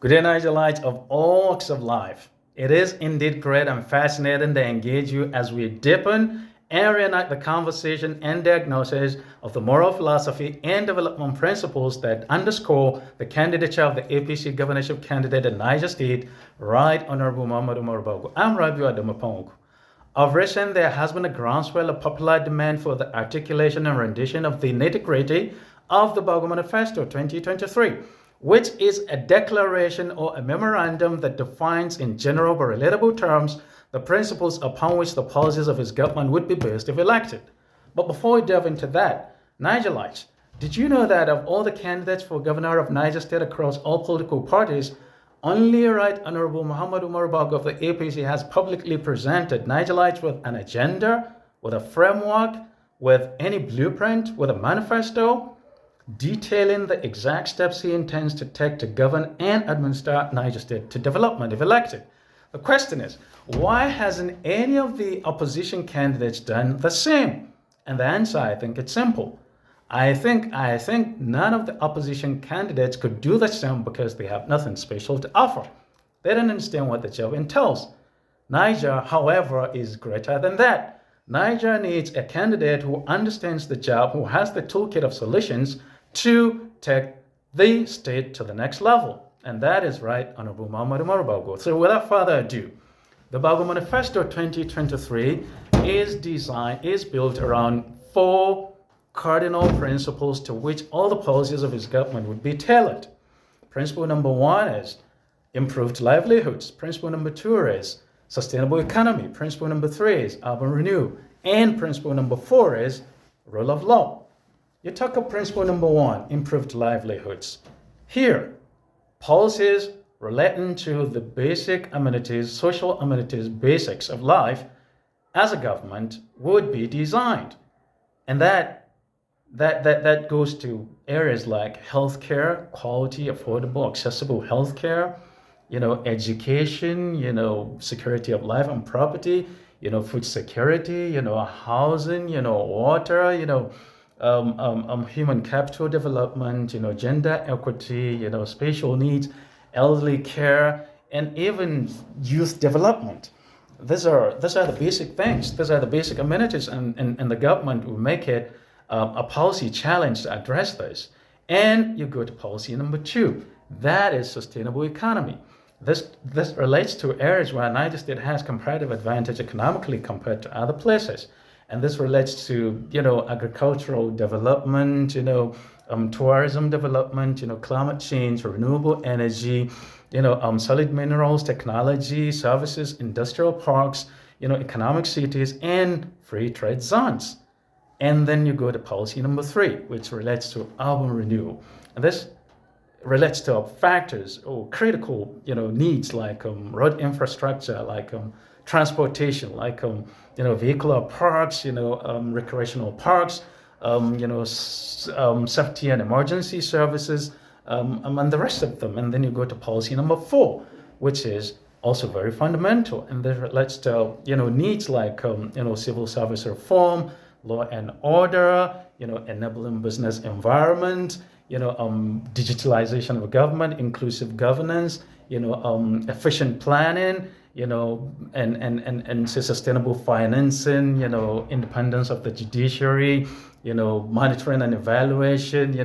Good day, Nigerites of all walks of life. It is indeed great and fascinating to engage you as we deepen and reenact the conversation and diagnosis of the moral philosophy and development principles that underscore the candidature of the APC governorship candidate in Niger State, Right Honorable Muhammadu Bago. I'm Rabiu Pan-uku. Of recent, there has been a groundswell of popular demand for the articulation and rendition of the nitty-gritty of the Bago Manifesto 2023, which is a declaration or a memorandum that defines in general but relatable terms the principles upon which the policies of his government would be based if elected. But before we delve into that, Nigerites, did you know that of all the candidates for governor of Niger State across all political parties, only Right Honorable Muhammadu Bago of the APC has publicly presented Nigerites with an agenda, with a framework, with any blueprint, with a manifesto, detailing the exact steps he intends to take to govern and administer Niger State to development if elected. The question is, why hasn't any of the opposition candidates done the same? And the answer, I think, it's simple. I think none of the opposition candidates could do the same because they have nothing special to offer. They don't understand what the job entails. Niger, however, is greater than that. Niger needs a candidate who understands the job, who has the toolkit of solutions to take the state to the next level. And that is Right Honorable Muhammadu Bago. So without further ado, the Bago Manifesto 2023 is built around four cardinal principles to which all the policies of his government would be tailored. Principle number one is improved livelihoods. Principle number two is sustainable economy. Principle number three is urban renewal. And principle number four is rule of law. You talk of principle number one, improved livelihoods. Here, policies relating to the basic amenities, social amenities, basics of life as a government would be designed. And that goes to areas like healthcare, quality, affordable, accessible healthcare, education, security of life and property, food security, housing, water, human capital development, gender equity, spatial needs, elderly care, and even youth development. These are the basic things. These are the basic amenities, and the government will make it a policy challenge to address this. And you go to policy number two. That is sustainable economy. This relates to areas where Niger State has comparative advantage economically compared to other places. And this relates to, agricultural development, tourism development, climate change, renewable energy, solid minerals, technology, services, industrial parks, economic cities, and free trade zones. And then you go to policy number three, which relates to urban renewal. And this relates to factors or critical, needs like road infrastructure, like transportation, like vehicular parks, recreational parks, safety and emergency services, and the rest of them. And then you go to policy number four, which is also very fundamental, and this relates to needs like civil service reform, law and order, enabling business environment, digitalization of government, inclusive governance, efficient planning, and sustainable financing, independence of the judiciary, monitoring and evaluation,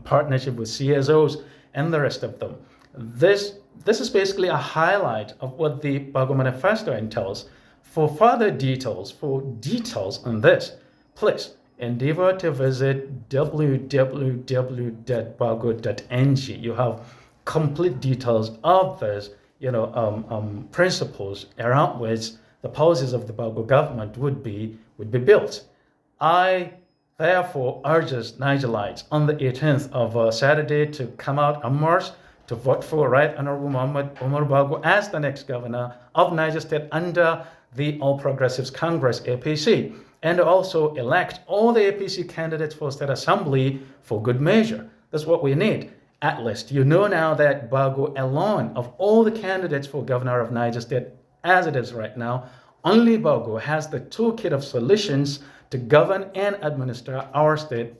partnership with CSOs, and the rest of them. This is basically a highlight of what the Bago Manifesto entails. For further details, on this, please endeavor to visit www.bago.ng. You have complete details of this, principles around which the policies of the Bago government would be built. I therefore urge Nigerites on the 18th of Saturday to come out en masse to vote for Right Honorable Muhammadu Bago as the next governor of Niger State under the All Progressives Congress APC, and also elect all the APC candidates for State Assembly for good measure. That's what we need. At least you know now that Bago alone, of all the candidates for governor of Niger State as it is right now, only Bago has the toolkit of solutions to govern and administer our state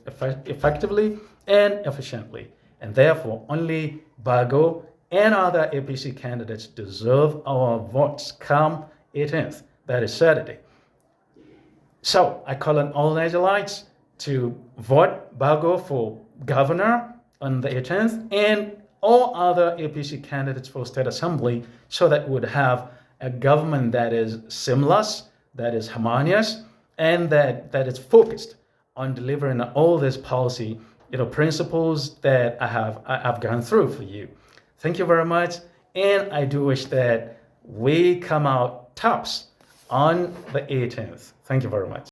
effectively and efficiently. And therefore, only Bago and other APC candidates deserve our votes come 18th, that is Saturday. So I call on all Nigerians to vote Bago for governor on the 18th and all other APC candidates for state assembly so that we would have a government that is seamless, that is harmonious, and that is focused on delivering all these policy principles that I've gone through for you. Thank you very much. And I do wish that we come out tops on the 18th. Thank you very much.